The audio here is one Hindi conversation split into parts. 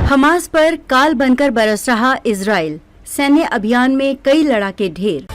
हमास पर काल बनकर बरस रहा इजराइल, सैन्य अभियान में कई लड़ाके ढेर।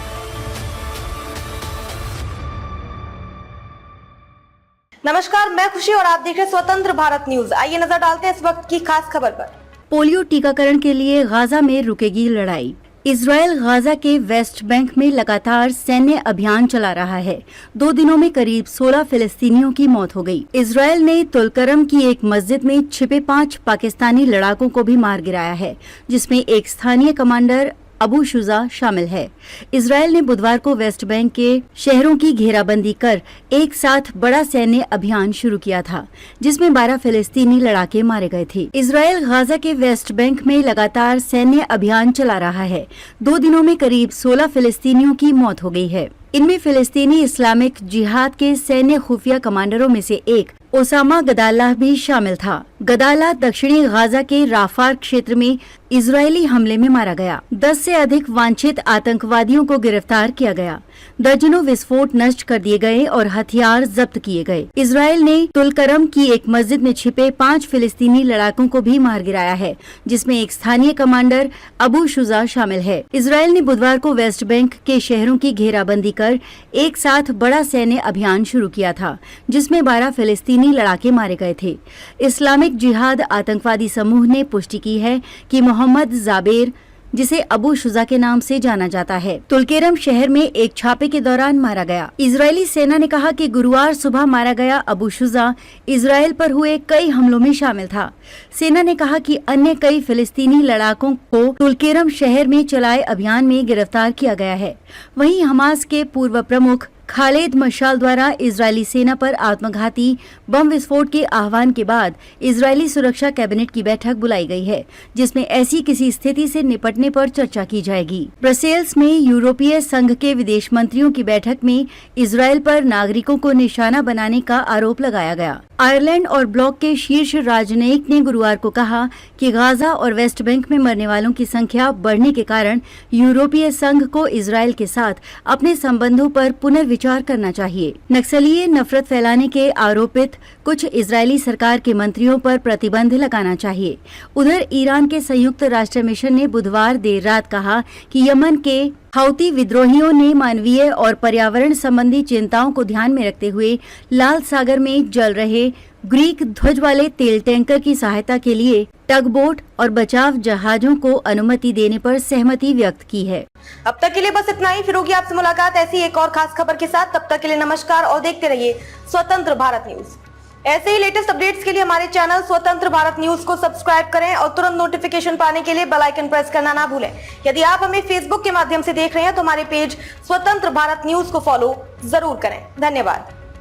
नमस्कार, मैं खुशी और आप देख रहे हैं स्वतंत्र भारत न्यूज। आइए नजर डालते हैं इस वक्त की खास खबर पर। पोलियो टीकाकरण के लिए गाजा में रुकेगी लड़ाई। इजराइल गाजा के वेस्ट बैंक में लगातार सैन्य अभियान चला रहा है। 2 दिनों में करीब 16 फिलिस्तीनियों की मौत हो गई। इजराइल ने तुलकरम की एक मस्जिद में छिपे 5 पाकिस्तानी लड़ाकों को भी मार गिराया है, जिसमें एक स्थानीय कमांडर अबू शुजा शामिल है। इजराइल ने बुधवार को वेस्ट बैंक के शहरों की घेराबंदी कर एक साथ बड़ा सैन्य अभियान शुरू किया था, जिसमें 12 फिलिस्तीनी लड़ाके मारे गए थे। इजराइल गाजा के वेस्ट बैंक में लगातार सैन्य अभियान चला रहा है। 2 दिनों में करीब 16 फिलिस्तीनियों की मौत हो गई है। इनमें फिलिस्तीनी इस्लामिक जिहाद के सैन्य खुफिया कमांडरों में से एक ओसामा गदाल्लाह भी शामिल था। गदाल्लाह दक्षिणी गाजा के राफार क्षेत्र में इजरायली हमले में मारा गया। 10 से अधिक वांछित आतंकवादियों को गिरफ्तार किया गया। दर्जनों विस्फोट नष्ट कर दिए गए और हथियार जब्त किए गए। इजराइल ने तुलकरम की एक मस्जिद में छिपे 5 फिलिस्तीनी लड़ाकों को भी मार गिराया है, जिसमें एक स्थानीय कमांडर अबू शुजा शामिल है। इजराइल ने बुधवार को वेस्ट बैंक के शहरों की घेराबंदी कर एक साथ बड़ा सैन्य अभियान शुरू किया था, जिसमें 12 फिलिस्तीनी लड़ाके मारे गए थे। इस्लामिक जिहाद आतंकवादी समूह ने पुष्टि की है कि मोहम्मद जाबेर, जिसे अबू शुजा के नाम से जाना जाता है, तुलकेरम शहर में एक छापे के दौरान मारा गया। इजरायली सेना ने कहा कि गुरुवार सुबह मारा गया अबू शुजा इजराइल पर हुए कई हमलों में शामिल था। सेना ने कहा कि अन्य कई फिलिस्तीनी लड़ाकों को तुलकेरम शहर में चलाए अभियान में गिरफ्तार किया गया है। वहीं हमास के पूर्व प्रमुख खालिद मशाल द्वारा इजरायली सेना पर आत्मघाती बम विस्फोट के आह्वान के बाद इजरायली सुरक्षा कैबिनेट की बैठक बुलाई गई है, जिसमें ऐसी किसी स्थिति से निपटने पर चर्चा की जाएगी। ब्रसेल्स में यूरोपीय संघ के विदेश मंत्रियों की बैठक में इजरायल पर नागरिकों को निशाना बनाने का आरोप लगाया गया। आयरलैंड और ब्लॉक के शीर्ष राजनयिक ने गुरुवार को कहा कि गाजा और वेस्ट बैंक में मरने वालों की संख्या बढ़ने के कारण यूरोपीय संघ को इजरायल के साथ अपने संबंधों पर पुनर्विचार करना चाहिए। नक्सलीय नफरत फैलाने के आरोपित कुछ इजरायली सरकार के मंत्रियों पर प्रतिबंध लगाना चाहिए। उधर ईरान के संयुक्त राष्ट्र मिशन ने बुधवार देर रात कहा कि यमन के हौती विद्रोहियों ने मानवीय और पर्यावरण संबंधी चिंताओं को ध्यान में रखते हुए लाल सागर में जल रहे ग्रीक ध्वज वाले तेल टैंकर की सहायता के लिए टगबोट और बचाव जहाजों को अनुमति देने पर सहमति व्यक्त की है। अब तक के लिए बस इतना ही। फिर होगी आपसे मुलाकात ऐसी एक और खास खबर के साथ। तब तक के लिए नमस्कार और देखते रहिए स्वतंत्र भारत न्यूज। ऐसे ही लेटेस्ट अपडेट्स के लिए हमारे चैनल स्वतंत्र भारत न्यूज को सब्सक्राइब करें और तुरंत नोटिफिकेशन पाने के लिए बेल आइकन प्रेस करना ना भूलें। यदि आप हमें फेसबुक के माध्यम से देख रहे हैं तो हमारे पेज स्वतंत्र भारत न्यूज को फॉलो जरूर करें। धन्यवाद।